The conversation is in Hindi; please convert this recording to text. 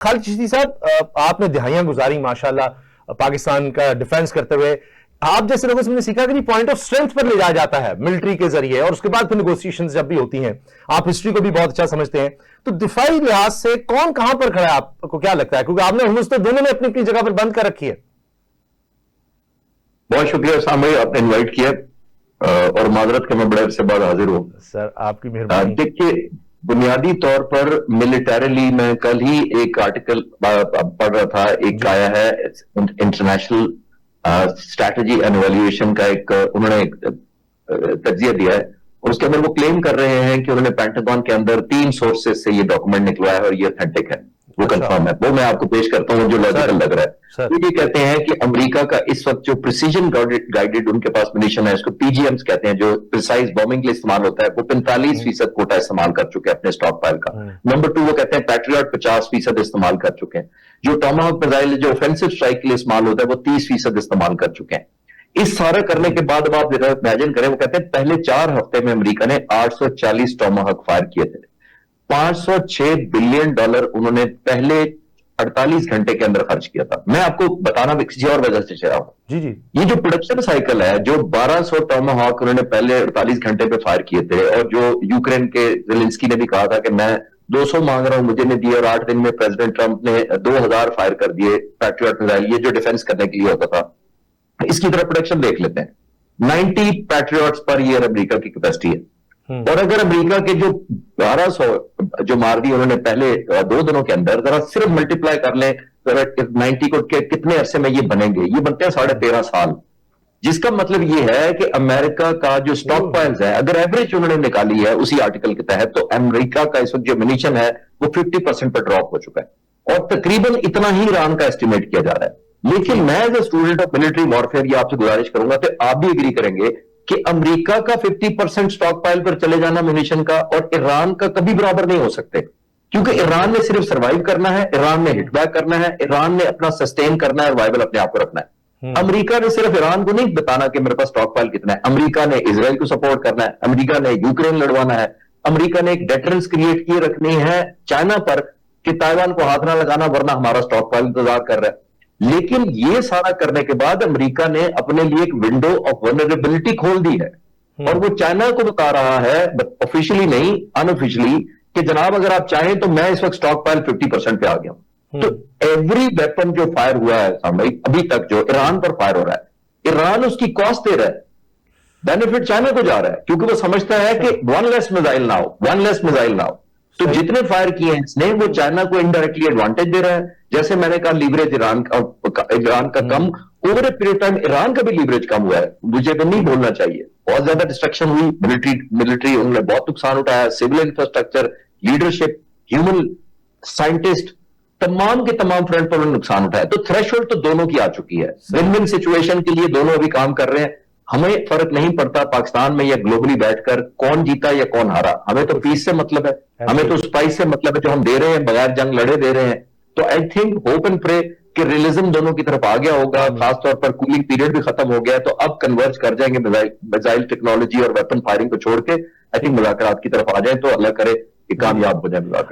खालिद चिश्ती साहब, आपने दिहाइयां गुजारी माशाल्लाह पाकिस्तान का डिफेंस करते हुए। आप जैसे लोगों से मैंने सीखा कि पॉइंट ऑफ स्ट्रेंथ पर ले जाया जाता है मिलिट्री के जरिए, और उसके बाद फिर नेगोशिएशन जब भी होती हैं, आप हिस्ट्री को भी बहुत अच्छा समझते हैं, तो दिफाई लिहाज से कौन कहां पर खड़ा है, आपको क्या लगता है? क्योंकि आपने हम तो दोनों ने अपनी अपनी जगह पर बंद कर रखी है। बहुत शुक्रिया साम भाई, आपने इन्वाइट किया और माजरत के मैं बड़े अरसे बाद हाजिर हूं। सर आपकी मेहरबानी। देखिए, बुनियादी तौर पर मिलिटरीली मैं कल ही एक आर्टिकल पढ़ रहा था, एक आया है इंटरनेशनल स्ट्रैटेजी एंड इवैल्यूएशन का, एक उन्होंने तज्जिया दिया है और उसके अंदर वो क्लेम कर रहे हैं कि उन्होंने पेंटागन के अंदर 3 सोर्सेज से ये डॉक्यूमेंट निकलवाया है और ये ऑथेंटिक है, वो कंफर्म है। वो मैं आपको पेश करता हूं जो लॉजिकल लग रहा है। वो ये कहते हैं कि अमेरिका का इस वक्त जो प्रिसीजन गाइडेड उनके पास मिशन है, इसको पीजीएम्स कहते हैं, जो प्रिसाइज बॉम्बिंग के लिए इस्तेमाल होता है, वो 45% कोटा इस्तेमाल कर चुके हैं अपने स्टॉक पाइल का। नंबर 2 वो कहते हैं पैट्रियट 50% इस्तेमाल कर चुके हैं। जो टॉमाहॉक मिसाइल जो ऑफेंसिव स्ट्राइक के लिए इस्तेमाल होता है वो 30% इस्तेमाल कर चुके हैं। इस सारा करने के बाद अब आप इमेजिन करें, वो कहते हैं पहले 4 हफ्ते में अमेरिका ने 840 टॉमाहॉक फायर किए थे। $506 बिलियन उन्होंने पहले 48 घंटे के अंदर खर्च किया था। मैं आपको बताना किसी और वजह से चाह रहा हूं। जी जी। ये जो प्रोडक्शन साइकिल है, जो 1200 टॉमाहॉक उन्होंने पहले 48 घंटे पे फायर किए थे, और जो यूक्रेन के ज़ेलेंस्की ने भी कहा था कि मैं 200 मांग रहा हूं, मुझे नहीं दिए, और 8 दिन में प्रेसिडेंट ट्रंप ने 2000 फायर कर दिए पैट्रियट मिसाइल, ये जो डिफेंस करने के लिए होता था। इसकी तरह प्रोडक्शन देख लेते हैं, 90 पैट्रियट्स पर ईयर अमेरिका की कैपेसिटी है। और अगर अमेरिका के जो 1200 जो मार दी उन्होंने पहले 2 दिनों के अंदर, जरा सिर्फ मल्टीप्लाई कर लें 90 को कितने अरसे में ये बनेंगे, ये बनते हैं 13.5 साल। जिसका मतलब ये है कि अमेरिका का जो स्टॉक पाइल्स है, अगर एवरेज उन्होंने निकाली है उसी आर्टिकल के तहत, तो अमेरिका का इस वक्त जो मिशन है वो 50% पर ड्रॉप हो चुका है, और तकरीबन इतना ही ईरान का एस्टिमेट किया जा रहा है। लेकिन मैं as a student of military warfare ये आपसे गुजारिश करूंगा, तो आप भी एग्री करेंगे कि अमेरिका का 50% स्टॉक पाइल पर चले जाना म्यूनिशन का और ईरान का कभी बराबर नहीं हो सकते, क्योंकि ईरान ने सिर्फ सर्वाइव करना है, ईरान ने हिट बैक करना है, ईरान ने अपना सस्टेन करना है, वाइबल अपने आप को रखना है। अमेरिका ने सिर्फ ईरान को नहीं बताना कि मेरे पास स्टॉक पाइल कितना है, अमेरिका ने इजराइल को सपोर्ट करना है, अमेरिका ने यूक्रेन लड़वाना है, अमेरिका ने एक डेटरेंस क्रिएट किए रखनी है चाइना पर कि ताइवान को हाथ ना लगाना वरना हमारा स्टॉक पाइल इंतजार कर रहा है। लेकिन ये सारा करने के बाद अमेरिका ने अपने लिए एक विंडो ऑफ वल्नरेबिलिटी खोल दी है, और वो चाइना को बता रहा है, ऑफिशियली नहीं अनऑफिशियली, कि जनाब अगर आप चाहें तो मैं इस वक्त स्टॉक पाइल 50% पे आ गया हूं। तो एवरी वेपन जो फायर हुआ है सामने अभी तक जो ईरान पर फायर हो रहा है, ईरान उसकी कॉस्ट दे रहा है, बेनिफिट चाइना को जा रहा है, क्योंकि वो समझता है कि वन लेस मिसाइल नाउ। तो जितने फायर किए हैं इसने, वो चाइना को इनडायरेक्टली एडवांटेज दे रहा है। जैसे मैंने कहा, लीवरेज ईरान का come over a period time, Iran का भी लीवरेज कम हुआ है, मुझे तो नहीं बोलना चाहिए। बहुत ज्यादा डिस्ट्रक्शन हुई, मिलिट्री उन्होंने बहुत नुकसान उठाया, civil infrastructure, leadership, human scientist, तमाम के तमाम फ्रंट पर उन्होंने नुकसान उठाया। तो थ्रेशोल्ड तो दोनों की आ चुकी है, विन विन सिचुएशन के लिए दोनों अभी काम कर रहे हैं। हमें फर्क नहीं पड़ता पाकिस्तान में या ग्लोबली बैठकर कौन जीता या कौन हारा, हमें तो पीस से मतलब है, हमें तो स्पाइस से मतलब है जो हम दे रहे हैं, बगैर जंग लड़े दे रहे हैं। तो I think hope and pray कि रियलिज्म दोनों की तरफ आ गया होगा, खासतौर पर कूलिंग पीरियड भी खत्म हो गया, तो अब कन्वर्ज कर जाएंगे मिसाइल टेक्नोलॉजी और वेपन फायरिंग को छोड़ के। आई थिंक मुज़ाकरात की तरफ आ जाए तो अल्लाह करे कि कामयाब हो जाए मुज़ाकरात।